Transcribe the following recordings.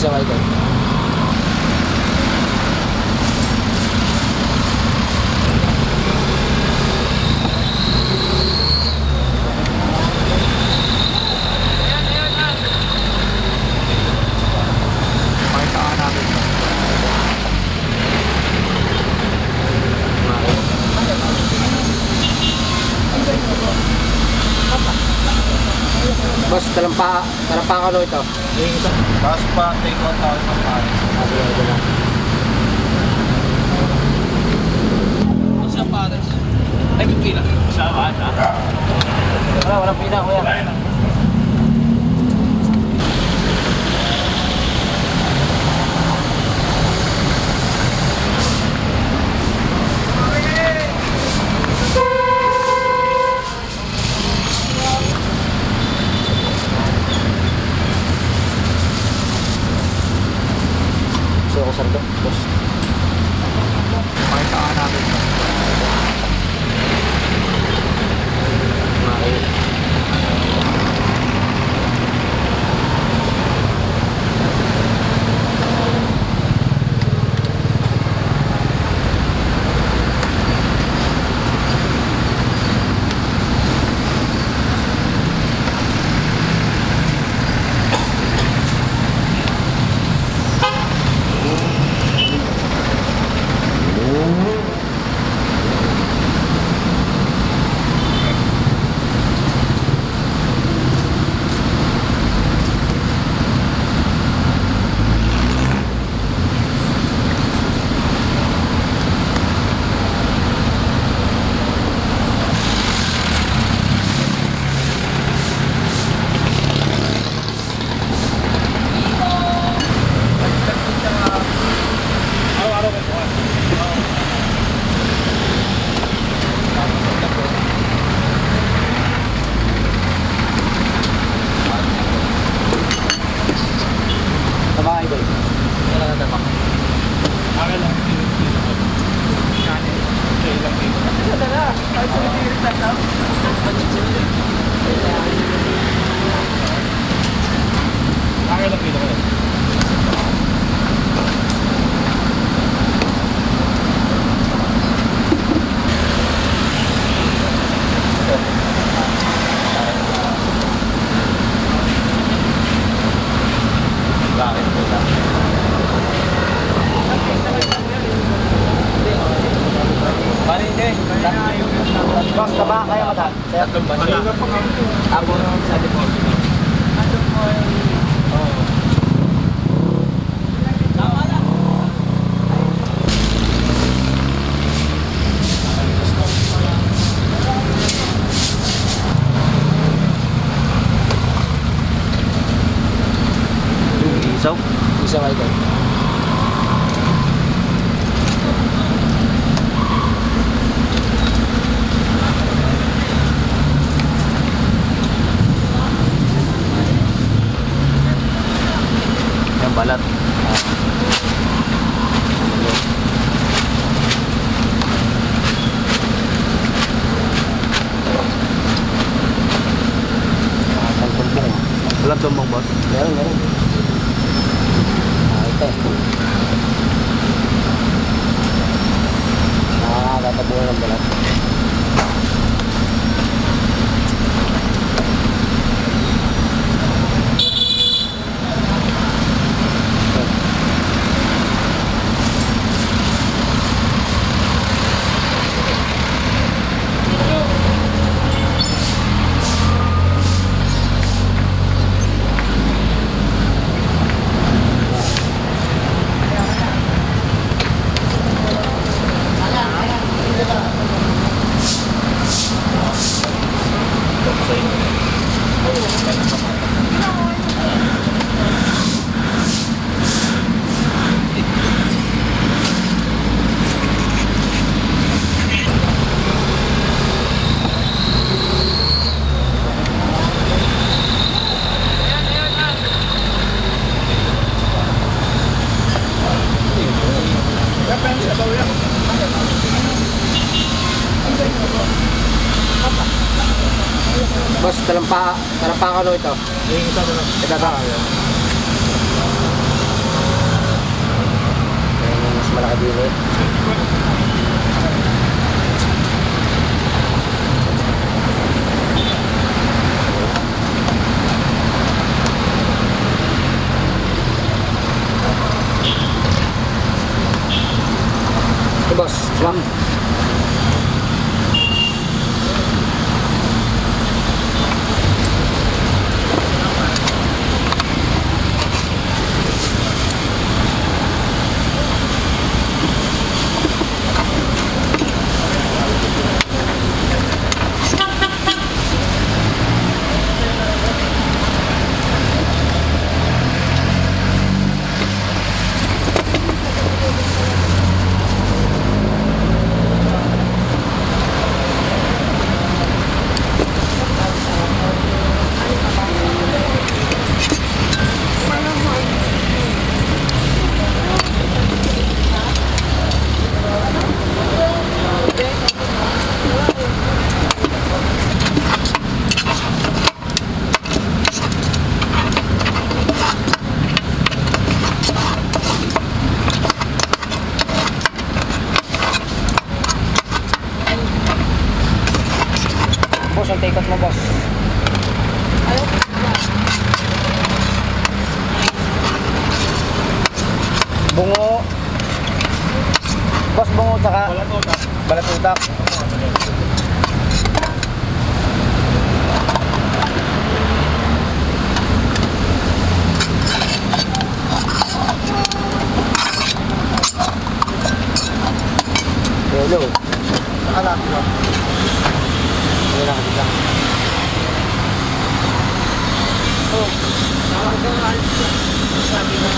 Isa ka ito. Pakitaan natin. Boss, talampa ka no ito. Tapos pa, take out tayo sa pares. Kasi ito na. Sa pares. Ay, may pila. Sa pares, ha? Walang pina, kuya. Gusto ko sardo, boss. Pakitaan natin. Tama ka ito. Wala na tama. Para lang. Kanin. Okay lang dito. Ito na. Ay, sumitiris na ito. Para lang dito. Bakit po lang? Bali, hindi. Boss, taba, kaya mo ta? Tatlong ba siya? Abo sa depo. Isaw? Isa ka ito. Yung balat. Pagpulpong. Balat tumbang, boss. Meron. Ito. Nakakatabuhan ng balat. Boss, talampa ka no ito. Yung isa na lang. Ito. nakadili. Hey, boss. Swak. Boss, ang take out mo, boss. Bungo. Boss, bungo tsaka balatutak. Hello. Anak ko. Wala ka dito. Oh, sabi mo.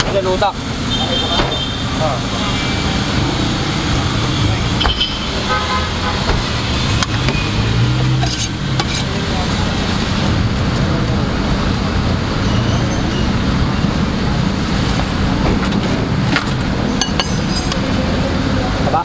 Ada lutak. Apa?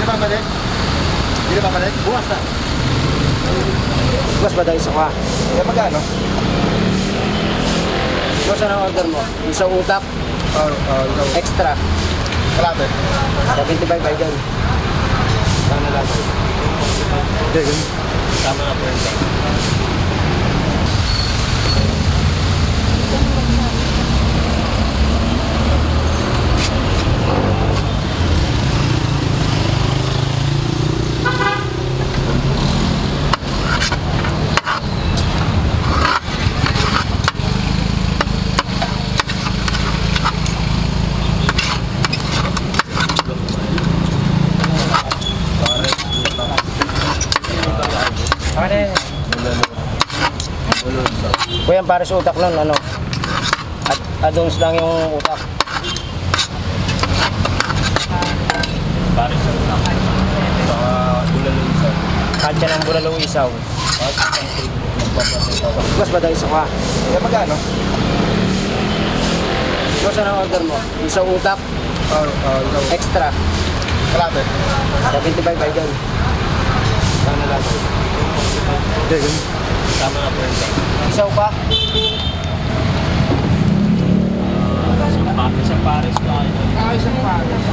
Babalik? Hindi na babalik? Bukas na. Boss, ba dahil isa ka? Kaya magkano? Boss, ano order mo? Isang utak, extra. Kalate. 75 by doon. Sana lang. Hindi, ganun. Tama na po yun. Kuya, ang pares utak nun, ano? At adons lang yung utak. Paris sa utak. Saka bulalong isa. Kansya ng bulalong isaw. Boss, ba dahil isa ka? Kaya magkano? Boss, ano order mo? Isang utak, extra. Kalate. 75 by doon. Sana lang. Hindi, ganun. Tama na po yun. Isaw pa? Isang Paris ba kayo? Isang pares.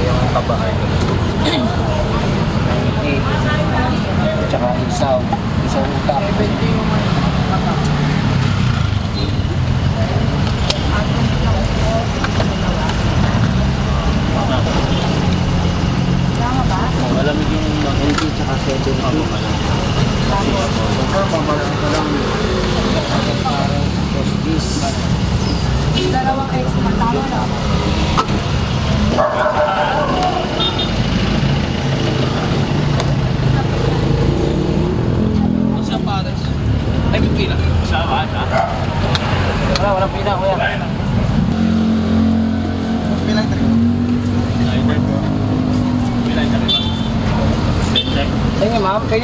Yung kabahay ko. Tsaka isaw. Isang utak. Dalawang extra. Tama na. Isang pares. Ay, may pila. Isa ba? Wala, walang pina kuya. Pilang trip. Pila. Pila. Sa inyo ma'am, kayo